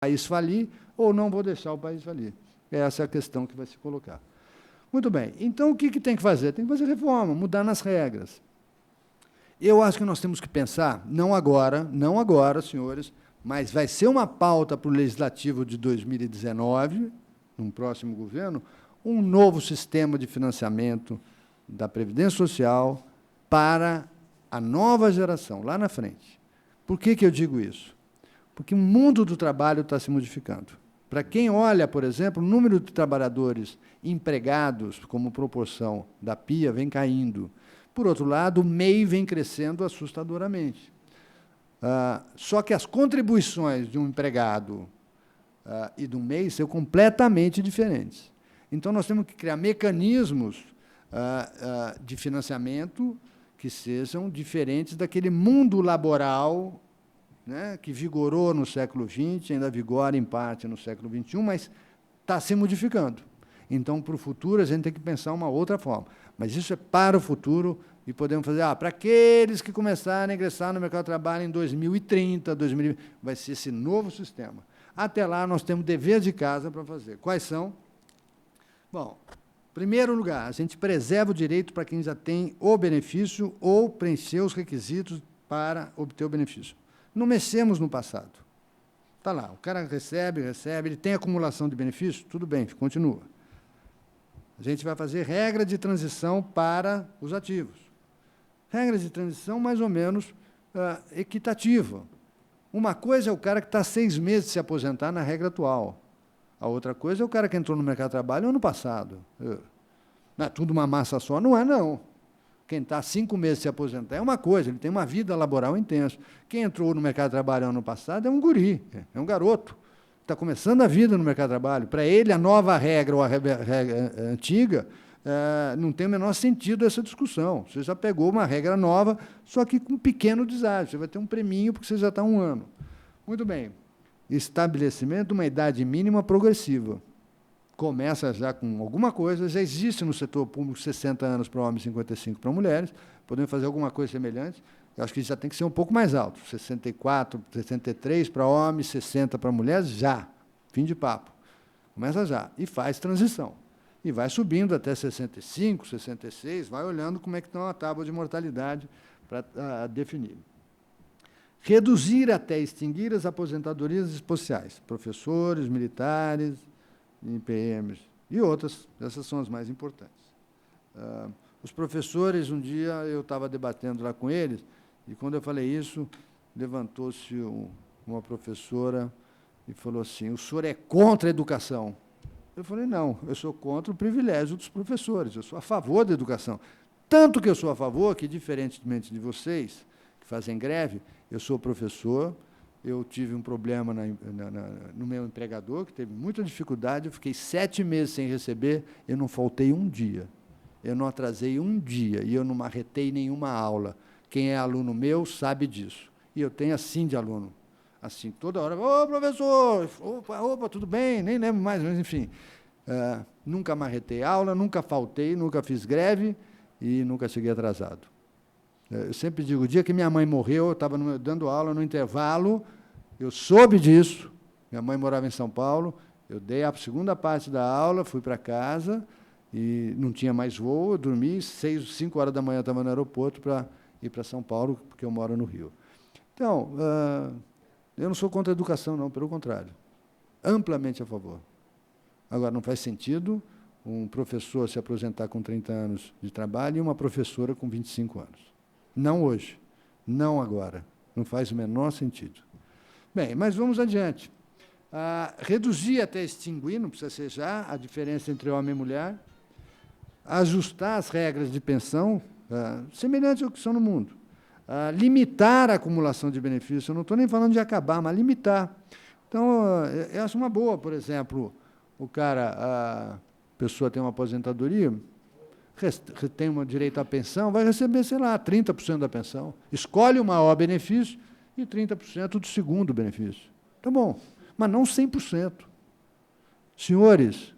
país falir ou não vou deixar o país falir. Essa é a questão que vai se colocar. Muito bem. Então, o que tem que fazer? Tem que fazer reforma, mudar nas regras. Eu acho que nós temos que pensar, não agora, senhores, mas vai ser uma pauta para o Legislativo de 2019, num próximo governo, um novo sistema de financiamento da Previdência Social para a nova geração, lá na frente. Por que eu digo isso? Porque o mundo do trabalho está se modificando. Para quem olha, por exemplo, o número de trabalhadores empregados como proporção da PIA vem caindo. Por outro lado, o MEI vem crescendo assustadoramente. Só que as contribuições de um empregado e do MEI são completamente diferentes. Então, nós temos que criar mecanismos de financiamento que sejam diferentes daquele mundo laboral, né, que vigorou no século XX, ainda vigora em parte no século XXI, mas está se modificando. Então, para o futuro, a gente tem que pensar uma outra forma. Mas isso é para o futuro e podemos fazer, para aqueles que começarem a ingressar no mercado de trabalho em 2030, 2020, vai ser esse novo sistema. Até lá, nós temos deveres de casa para fazer. Quais são? Bom, em primeiro lugar, a gente preserva o direito para quem já tem o benefício ou preencheu os requisitos para obter o benefício. Não mexemos no passado. Está lá, o cara recebe, ele tem acumulação de benefícios, tudo bem, continua. A gente vai fazer regra de transição para os ativos. Regra de transição mais ou menos equitativa. Uma coisa é o cara que está 6 meses de se aposentar na regra atual. A outra coisa é o cara que entrou no mercado de trabalho ano passado. Não é tudo uma massa só? Não é, não. Quem está 5 meses de se aposentar é uma coisa, ele tem uma vida laboral intensa. Quem entrou no mercado de trabalho ano passado é um guri, é um garoto. Está começando a vida no mercado de trabalho. Para ele, a nova regra ou a regra antiga, não tem o menor sentido essa discussão. Você já pegou uma regra nova, só que com um pequeno deságio. Você vai ter um preminho porque você já está 1 ano. Muito bem. Estabelecimento de uma idade mínima progressiva. Começa já com alguma coisa, já existe no setor público 60 anos para homens e 55 para mulheres, podemos fazer alguma coisa semelhante, eu acho que já tem que ser um pouco mais alto, 64, 63 para homens, 60 para mulheres, já, fim de papo. Começa já, e faz transição. E vai subindo até 65, 66, vai olhando como é que está a tábua de mortalidade para definir. Reduzir até extinguir as aposentadorias especiais, professores, militares, PMs e outras, essas são as mais importantes. Os professores, um dia eu estava debatendo lá com eles, e quando eu falei isso, levantou-se uma professora e falou assim, o senhor é contra a educação? Eu falei, não, eu sou contra o privilégio dos professores, eu sou a favor da educação. Tanto que eu sou a favor que, diferentemente de vocês, que fazem greve, eu sou professor, eu tive um problema no meu empregador, que teve muita dificuldade, eu fiquei 7 meses sem receber, eu não faltei um dia, eu não atrasei um dia, e eu não marretei nenhuma aula. Quem é aluno meu sabe disso. E eu tenho assim de aluno, assim, toda hora, ô, professor, opa, tudo bem, nem lembro mais, mas, enfim. Nunca marretei aula, nunca faltei, nunca fiz greve e nunca cheguei atrasado. Eu sempre digo, o dia que minha mãe morreu, eu estava dando aula no intervalo, eu soube disso, minha mãe morava em São Paulo, eu dei a segunda parte da aula, fui para casa, e não tinha mais voo, eu dormi, 5 horas da manhã eu estava no aeroporto para ir para São Paulo, porque eu moro no Rio. Então, eu não sou contra a educação, não, pelo contrário, amplamente a favor. Agora, não faz sentido um professor se aposentar com 30 anos de trabalho e uma professora com 25 anos. Não hoje, não agora. Não faz o menor sentido. Bem, mas vamos adiante. Reduzir até extinguir, não precisa ser já, a diferença entre homem e mulher. Ajustar as regras de pensão, semelhantes ao que são no mundo. Limitar a acumulação de benefícios. Eu não estou nem falando de acabar, mas limitar. Então, eu acho uma boa, por exemplo, a pessoa tem uma aposentadoria, tem um direito à pensão, vai receber, sei lá, 30% da pensão. Escolhe o maior benefício e 30% do segundo benefício. Tá bom, mas não 100%. Senhores,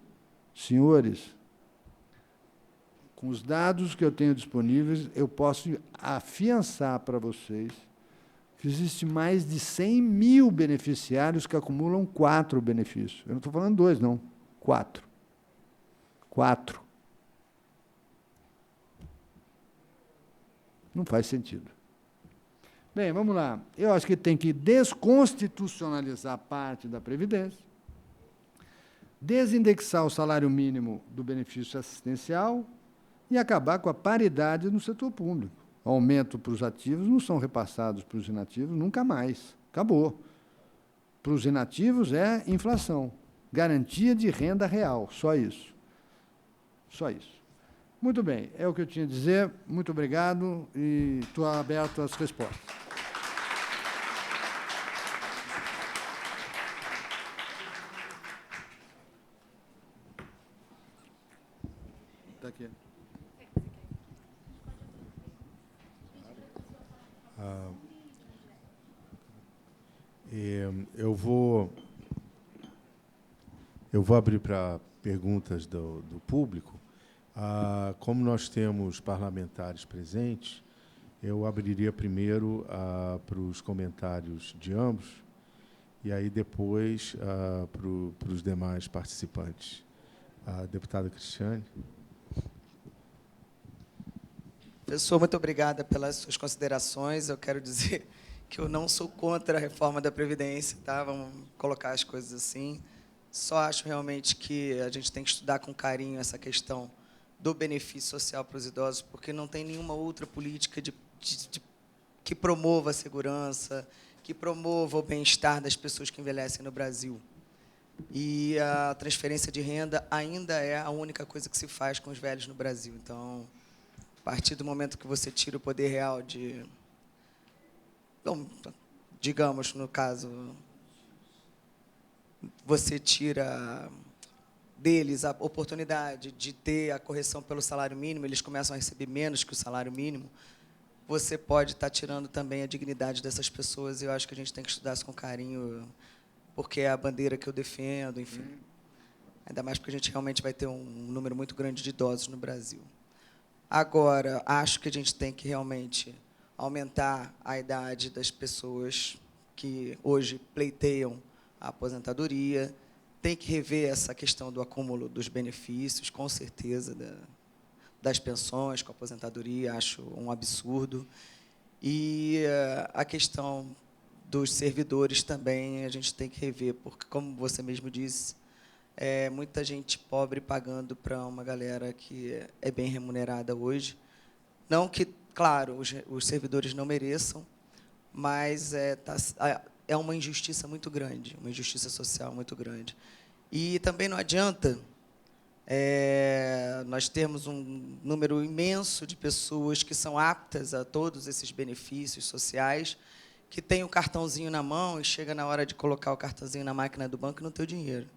com os dados que eu tenho disponíveis, eu posso afiançar para vocês que existe mais de 100 mil beneficiários que acumulam 4 benefícios. Eu não estou falando 2, não. 4. 4. Não faz sentido. Bem, vamos lá. Eu acho que tem que desconstitucionalizar parte da Previdência, desindexar o salário mínimo do benefício assistencial e acabar com a paridade no setor público. Aumento para os ativos não são repassados para os inativos nunca mais. Acabou. Para os inativos é inflação. Garantia de renda real. Só isso. Só isso. Muito bem. É o que eu tinha a dizer. Muito obrigado e estou aberto às respostas. Está aqui. Eu vou abrir para perguntas do público. Como nós temos parlamentares presentes, eu abriria primeiro para os comentários de ambos e aí depois para os demais participantes. A deputada Cristiane. Professor, muito obrigada pelas suas considerações. Eu quero dizer que eu não sou contra a reforma da Previdência, tá? Vamos colocar as coisas assim. Só acho realmente que a gente tem que estudar com carinho essa questão do benefício social para os idosos, porque não tem nenhuma outra política que promova a segurança, que promova o bem-estar das pessoas que envelhecem no Brasil. E a transferência de renda ainda é a única coisa que se faz com os velhos no Brasil. Então, a partir do momento que você tira o poder real de... Bom, digamos, no caso, você tira deles a oportunidade de ter a correção pelo salário mínimo, eles começam a receber menos que o salário mínimo, você pode estar tirando também a dignidade dessas pessoas, e eu acho que a gente tem que estudar isso com carinho, porque é a bandeira que eu defendo, enfim. Ainda mais porque a gente realmente vai ter um número muito grande de idosos no Brasil. Agora, acho que a gente tem que realmente aumentar a idade das pessoas que hoje pleiteiam a aposentadoria, tem que rever essa questão do acúmulo dos benefícios, com certeza, das pensões com a aposentadoria, acho um absurdo. E a questão dos servidores também a gente tem que rever, porque, como você mesmo disse, muita gente pobre pagando para uma galera que é bem remunerada hoje. Não que, claro, os servidores não mereçam, mas é uma injustiça muito grande, uma injustiça social muito grande. E também não adianta nós termos um número imenso de pessoas que são aptas a todos esses benefícios sociais, que tem o cartãozinho na mão e chega na hora de colocar o cartãozinho na máquina do banco e não tem o dinheiro.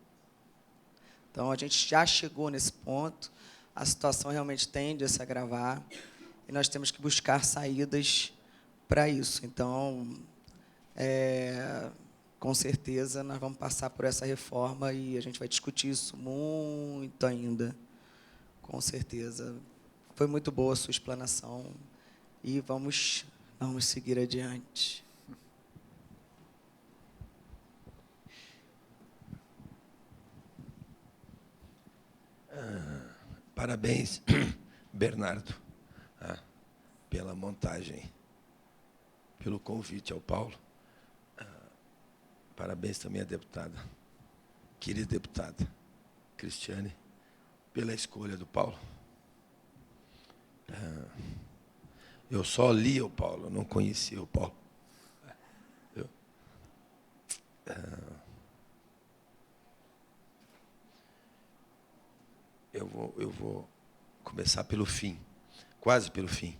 Então, a gente já chegou nesse ponto, a situação realmente tende a se agravar, e nós temos que buscar saídas para isso. Então, com certeza, nós vamos passar por essa reforma e a gente vai discutir isso muito ainda, com certeza. Foi muito boa a sua explanação e vamos seguir adiante. Parabéns, Bernardo, pela montagem, pelo convite ao Paulo. Parabéns também à deputada, querida deputada Cristiane, pela escolha do Paulo. Eu só lia o Paulo, não conhecia o Paulo. Eu vou começar pelo fim, quase pelo fim.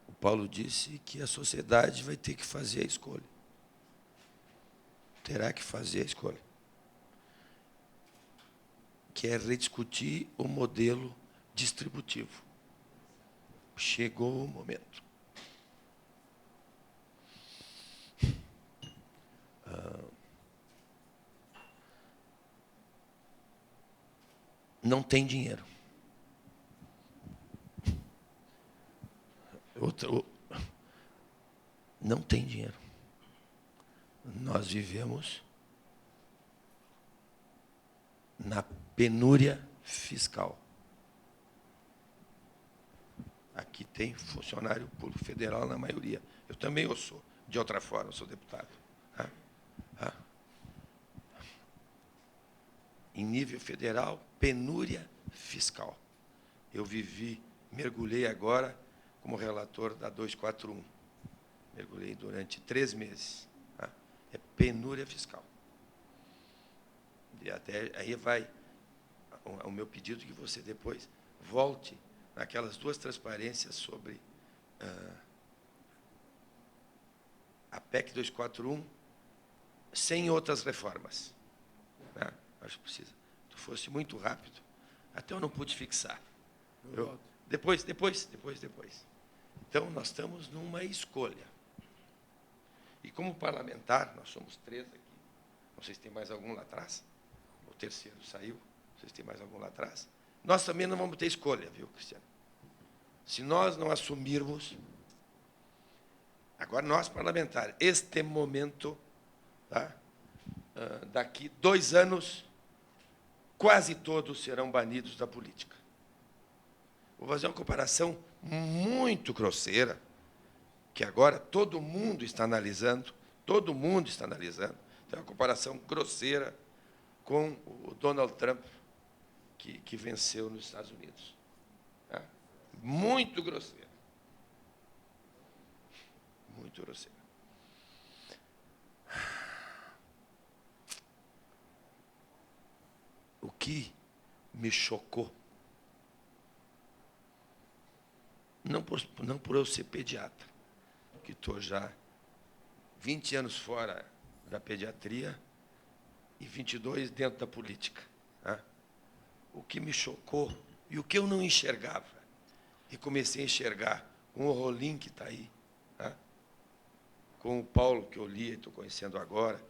O Paulo disse que a sociedade vai ter que fazer a escolha. Terá que fazer a escolha. Que é rediscutir o modelo distributivo. Chegou o momento. Não tem dinheiro. não tem dinheiro. Nós vivemos na penúria fiscal. Aqui tem funcionário público federal na maioria. Eu também eu sou, de outra forma, eu sou deputado. Em nível federal, penúria fiscal. Eu mergulhei agora como relator da 241. Mergulhei durante 3 meses. É penúria fiscal. E até aí vai o meu pedido que você depois volte naquelas 2 transparências sobre a PEC 241 sem outras reformas. Acho que precisa. Tu fosse muito rápido. Até eu não pude fixar. Depois. Então, nós estamos numa escolha. E como parlamentar, nós somos 3 aqui. Não sei se tem mais algum lá atrás. O terceiro saiu. Não sei se tem mais algum lá atrás. Nós também não vamos ter escolha, viu, Cristiano? Se nós não assumirmos, agora nós parlamentares, este momento, tá? Daqui 2 anos, quase todos serão banidos da política. Vou fazer uma comparação muito grosseira, que agora todo mundo está analisando, tem uma comparação grosseira com o Donald Trump, que venceu nos Estados Unidos. Tá? Muito grosseira. Muito grosseira. O que me chocou, não por eu ser pediatra, que estou já 20 anos fora da pediatria e 22 dentro da política. Tá? O que me chocou e o que eu não enxergava, e comecei a enxergar com o Rolim, que está aí, tá? Com o Paulo, que eu li e estou conhecendo agora,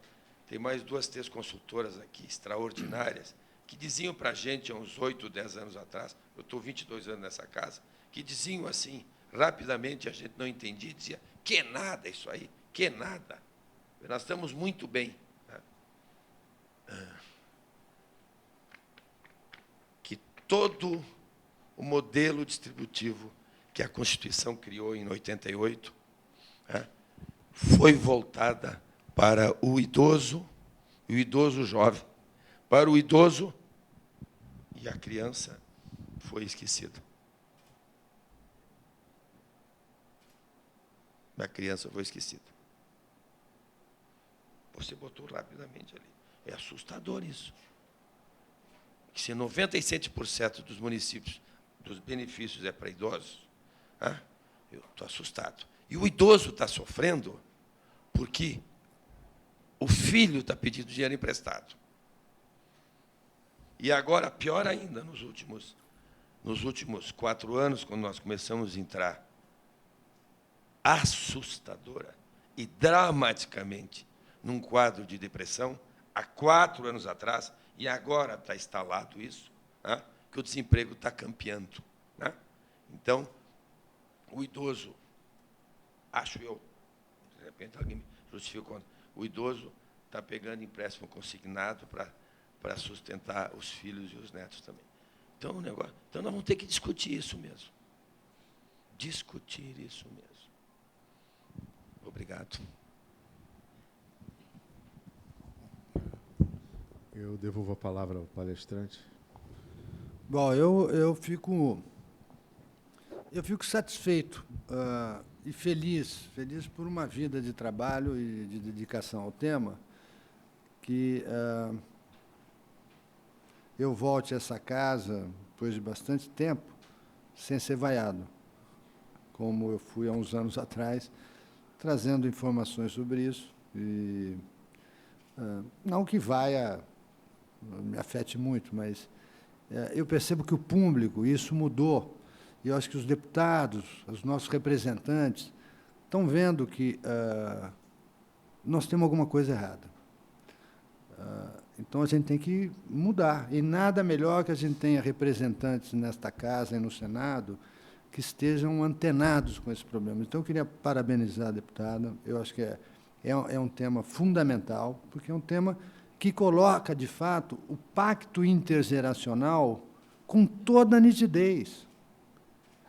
tem mais 2, 3 consultoras aqui extraordinárias, que diziam para a gente, há uns 8, 10 anos atrás, eu estou 22 anos nessa casa, que diziam assim, rapidamente, a gente não entendia, dizia, que nada isso aí, que nada. Nós estamos muito bem. Né? Que todo o modelo distributivo que a Constituição criou em 88, né, foi voltada para o idoso e o idoso jovem. Para o idoso, e a criança foi esquecida. A criança foi esquecida. Você botou rapidamente ali. É assustador isso. Que se 97% dos municípios, dos benefícios é para idosos, eu estou assustado. E o idoso está sofrendo porque o filho está pedindo dinheiro emprestado. E agora, pior ainda, nos últimos 4 anos, quando nós começamos a entrar assustadora e dramaticamente num quadro de depressão, há 4 anos atrás, e agora está instalado isso, né, que o desemprego está campeando. Né? Então, o idoso, acho eu, de repente alguém me justifica, o idoso está pegando empréstimo consignado para sustentar os filhos e os netos também. Então, então, nós vamos ter que discutir isso mesmo. Discutir isso mesmo. Obrigado. Eu devolvo a palavra ao palestrante. Bom, eu fico satisfeito e feliz por uma vida de trabalho e de dedicação ao tema, que eu volte a essa casa, depois de bastante tempo, sem ser vaiado, como eu fui há uns anos atrás, trazendo informações sobre isso. E, não que me afete muito, mas eu percebo que o público, isso mudou, e eu acho que os deputados, os nossos representantes, estão vendo que nós temos alguma coisa errada. Então, a gente tem que mudar. E nada melhor que a gente tenha representantes nesta casa e no Senado que estejam antenados com esse problema. Então, eu queria parabenizar a deputada. Eu acho que é um tema fundamental, porque é um tema que coloca, de fato, o pacto intergeracional com toda a nitidez.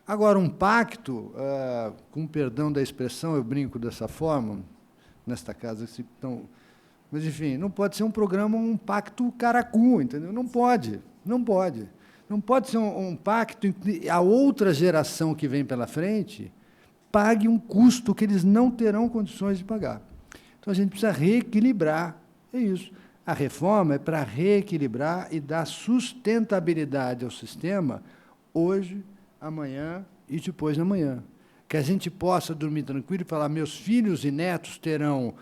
Agora, um pacto, com perdão da expressão, eu brinco dessa forma, nesta casa, mas, enfim, não pode ser um programa, um pacto caracu, entendeu? Não pode, não pode. Não pode ser um pacto em que a outra geração que vem pela frente pague um custo que eles não terão condições de pagar. Então, a gente precisa reequilibrar, é isso. A reforma é para reequilibrar e dar sustentabilidade ao sistema hoje, amanhã e depois de amanhã. Que a gente possa dormir tranquilo e falar, meus filhos e netos terão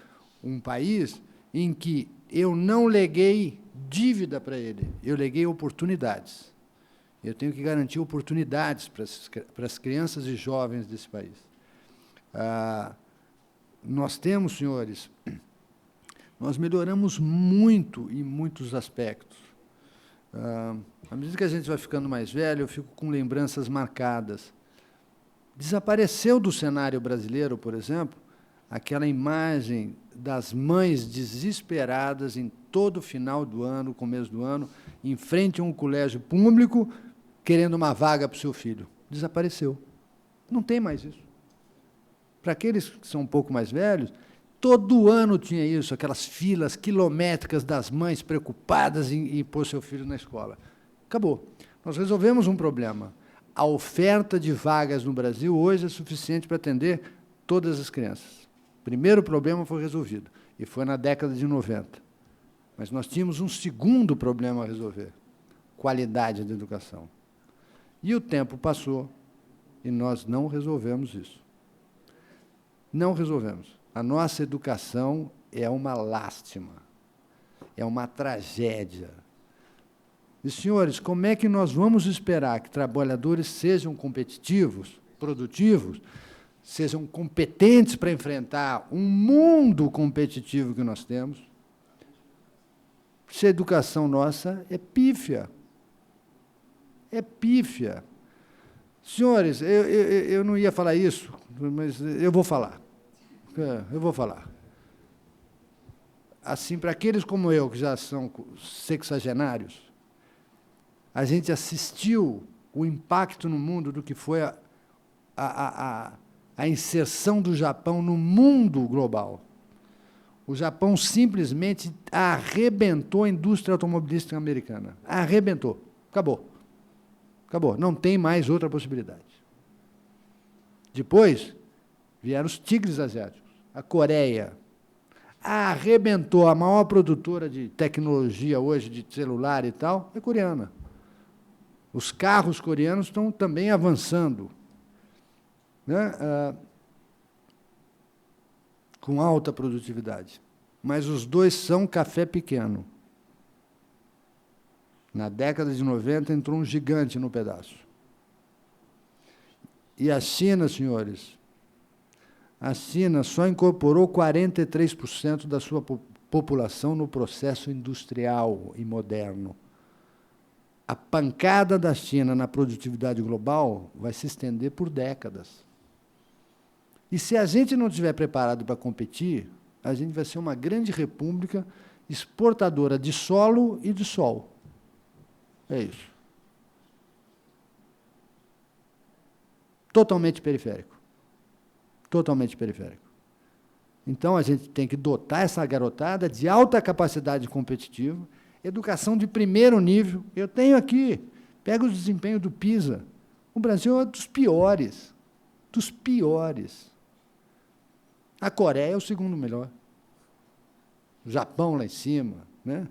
um país em que eu não leguei dívida para ele, eu leguei oportunidades. Eu tenho que garantir oportunidades para as crianças e jovens desse país. Nós temos, senhores, nós melhoramos muito em muitos aspectos. À medida que a gente vai ficando mais velho, eu fico com lembranças marcadas. Desapareceu do cenário brasileiro, por exemplo, aquela imagem das mães desesperadas em todo final do ano, começo do ano, em frente a um colégio público, querendo uma vaga para o seu filho. Desapareceu. Não tem mais isso. Para aqueles que são um pouco mais velhos, todo ano tinha isso, aquelas filas quilométricas das mães preocupadas em pôr seu filho na escola. Acabou. Nós resolvemos um problema. A oferta de vagas no Brasil hoje é suficiente para atender todas as crianças. O primeiro problema foi resolvido, e foi na década de 90. Mas nós tínhamos um segundo problema a resolver: qualidade da educação. E o tempo passou, e nós não resolvemos isso. Não resolvemos. A nossa educação é uma lástima, é uma tragédia. E, senhores, como é que nós vamos esperar que trabalhadores sejam competitivos, produtivos, sejam competentes para enfrentar um mundo competitivo que nós temos, se a educação nossa é pífia? É pífia. Senhores, eu não ia falar isso, mas eu vou falar. Eu vou falar. Assim, para aqueles como eu, que já são sexagenários, a gente assistiu o impacto no mundo do que foi a inserção do Japão no mundo global. O Japão simplesmente arrebentou a indústria automobilística americana. Arrebentou. Acabou. Acabou. Não tem mais outra possibilidade. Depois, vieram os tigres asiáticos. A Coreia arrebentou. A maior produtora de tecnologia hoje, de celular e tal, é coreana. Os carros coreanos estão também avançando, né? Com alta produtividade. Mas os dois são café pequeno. Na década de 90, entrou um gigante no pedaço. E a China, senhores, a China só incorporou 43% da sua população no processo industrial e moderno. A pancada da China na produtividade global vai se estender por décadas. E se a gente não estiver preparado para competir, a gente vai ser uma grande república exportadora de solo e de sol. É isso. Totalmente periférico. Totalmente periférico. Então, a gente tem que dotar essa garotada de alta capacidade competitiva, educação de primeiro nível. Eu tenho aqui, pega o desempenho do PISA. O Brasil é dos piores. Dos piores. A Coreia é o segundo melhor. O Japão lá em cima, né?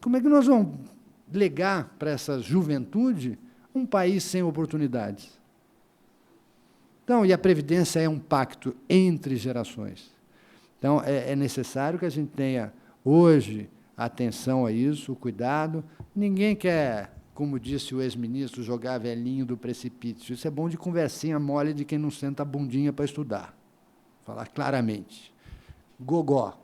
Como é que nós vamos legar para essa juventude um país sem oportunidades? Então, e a Previdência é um pacto entre gerações. Então, é necessário que a gente tenha, hoje, atenção a isso, o cuidado. Ninguém quer, como disse o ex-ministro, jogar velhinho do precipício. Isso é bom de conversinha mole de quem não senta a bundinha para estudar. Falar claramente. Gogó.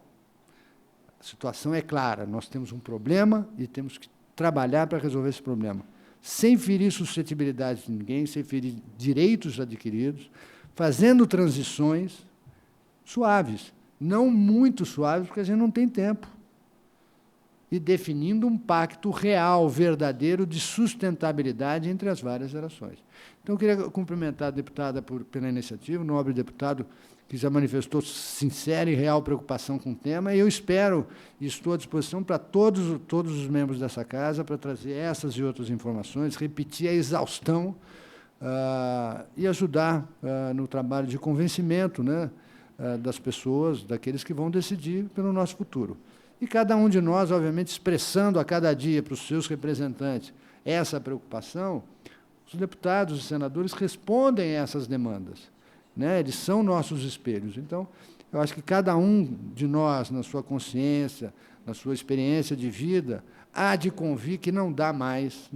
A situação é clara, nós temos um problema e temos que trabalhar para resolver esse problema. sem ferir suscetibilidade de ninguém, sem ferir direitos adquiridos, fazendo transições suaves, não muito suaves, porque a gente não tem tempo, e definindo um pacto real, verdadeiro, de sustentabilidade entre as várias gerações. Então, eu queria cumprimentar a deputada pela iniciativa, o nobre deputado que já manifestou sincera e real preocupação com o tema, e eu espero e estou à disposição para todos os membros dessa casa para trazer essas e outras informações, repetir a exaustão e ajudar no trabalho de convencimento, né, das pessoas, daqueles que vão decidir pelo nosso futuro. E cada um de nós, obviamente, expressando a cada dia para os seus representantes essa preocupação, os deputados e senadores respondem a essas demandas, né? Eles são nossos espelhos. Então, eu acho que cada um de nós, na sua consciência, na sua experiência de vida, há de convir que não dá mais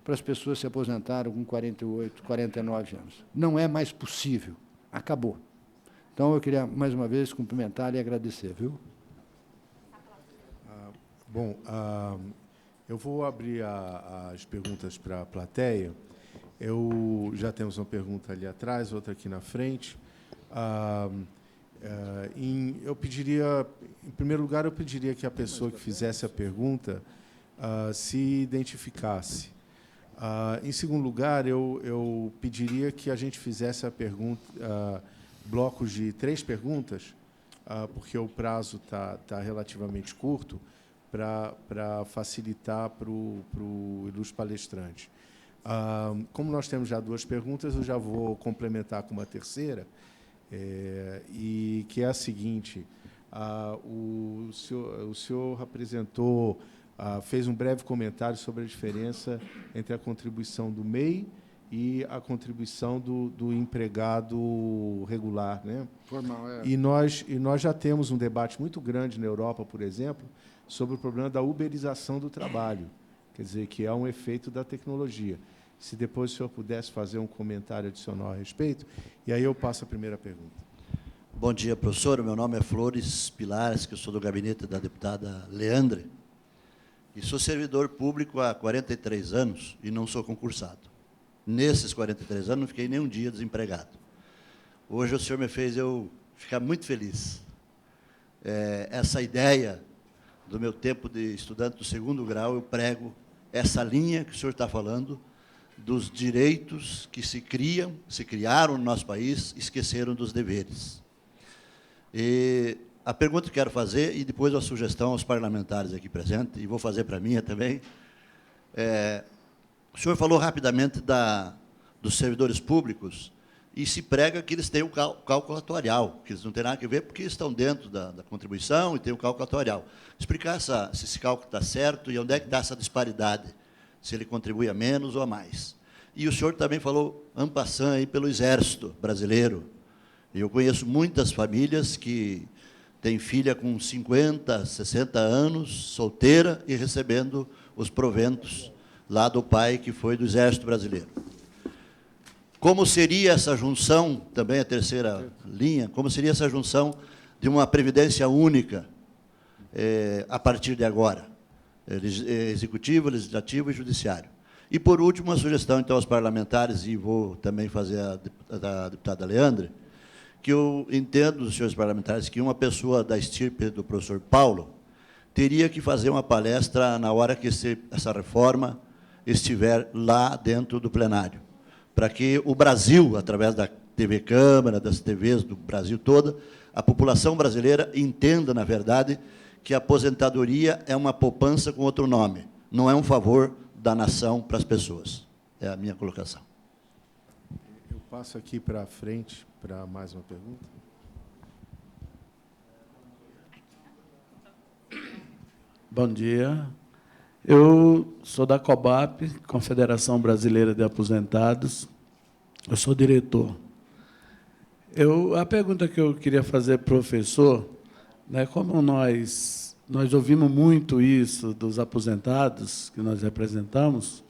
para as pessoas se aposentarem com 48, 49 anos. Não é mais possível. Acabou. Então, eu queria, mais uma vez, cumprimentar e agradecer, viu? Bom, eu vou abrir as perguntas para a plateia. Já temos uma pergunta ali atrás, outra aqui na frente. Eu pediria, em primeiro lugar, eu pediria que a pessoa que fizesse a pergunta se identificasse. Em segundo lugar, eu pediria que a gente fizesse a pergunta, blocos de 3 perguntas, porque o prazo está relativamente curto, para facilitar para o ilustre palestrante. Como nós temos já 2 perguntas, eu já vou complementar com uma terceira, e que é a seguinte: o senhor apresentou, fez um breve comentário sobre a diferença entre a contribuição do MEI e a contribuição do empregado regular, né? Formal, é. E nós já temos um debate muito grande na Europa, por exemplo, sobre o problema da uberização do trabalho, quer dizer, que é um efeito da tecnologia. Se depois o senhor pudesse fazer um comentário adicional a respeito, e aí eu passo a primeira pergunta. Bom dia, professor. Meu nome é Flores Pilares, que eu sou do gabinete da deputada Leandre, e sou servidor público há 43 anos e não sou concursado. Nesses 43 anos, não fiquei nem um dia desempregado. Hoje o senhor me fez eu ficar muito feliz. Essa ideia do meu tempo de estudante do 2º grau, eu prego essa linha que o senhor está falando, dos direitos que se criaram no nosso país, esqueceram dos deveres. E a pergunta que quero fazer, e depois a sugestão aos parlamentares aqui presentes, e vou fazer para a minha também, o senhor falou rapidamente dos servidores públicos, e se prega que eles têm o cálculo atuarial, que eles não têm nada a ver porque estão dentro da contribuição e têm o cálculo atuarial. Explicar se esse cálculo está certo e onde é que está essa disparidade, se ele contribui a menos ou a mais. E o senhor também falou en passant aí pelo Exército brasileiro. Eu conheço muitas famílias que têm filha com 50, 60 anos, solteira e recebendo os proventos lá do pai que foi do Exército brasileiro. Como seria essa junção, também a terceira linha, como seria essa junção de uma previdência única a partir de agora? Executivo, legislativo e judiciário. E, por último, uma sugestão, então, aos parlamentares, e vou também fazer a da deputada Leandre, que eu entendo dos senhores parlamentares que uma pessoa da estirpe do professor Paulo teria que fazer uma palestra na hora que essa reforma estiver lá dentro do plenário, para que o Brasil, através da TV Câmara, das TVs do Brasil toda, a população brasileira entenda, na verdade, que a aposentadoria é uma poupança com outro nome, não é um favor da nação para as pessoas. É a minha colocação. Eu passo aqui para frente para mais uma pergunta. Bom dia. Eu sou da COBAP, Confederação Brasileira de Aposentados. Eu sou diretor. A pergunta que eu queria fazer, professor, né, como nós ouvimos muito isso dos aposentados que nós representamos,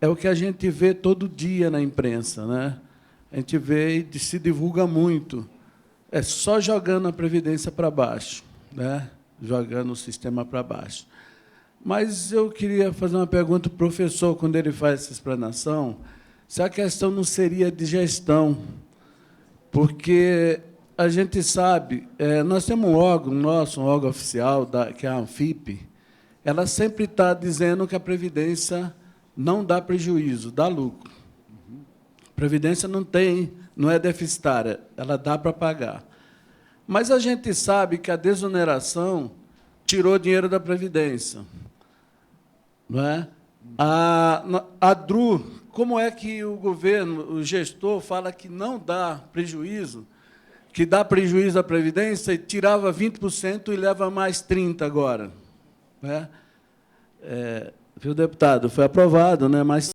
é o que a gente vê todo dia na imprensa, né? A gente vê e se divulga muito. É só jogando a Previdência para baixo, né? Jogando o sistema para baixo. Mas eu queria fazer uma pergunta para o professor, quando ele faz essa explanação, se a questão não seria de gestão, porque a gente sabe, nós temos um órgão nosso, um órgão oficial, que é a Anfip, ela sempre está dizendo que a Previdência não dá prejuízo, dá lucro. A Previdência não é deficitária, ela dá para pagar. Mas a gente sabe que a desoneração tirou dinheiro da Previdência. Não é? A DRU, como é que o governo, o gestor, fala que não dá prejuízo, que dá prejuízo à Previdência e tirava 20% e leva mais 30% agora? Não é? Viu, deputado? Foi aprovado, né? Mas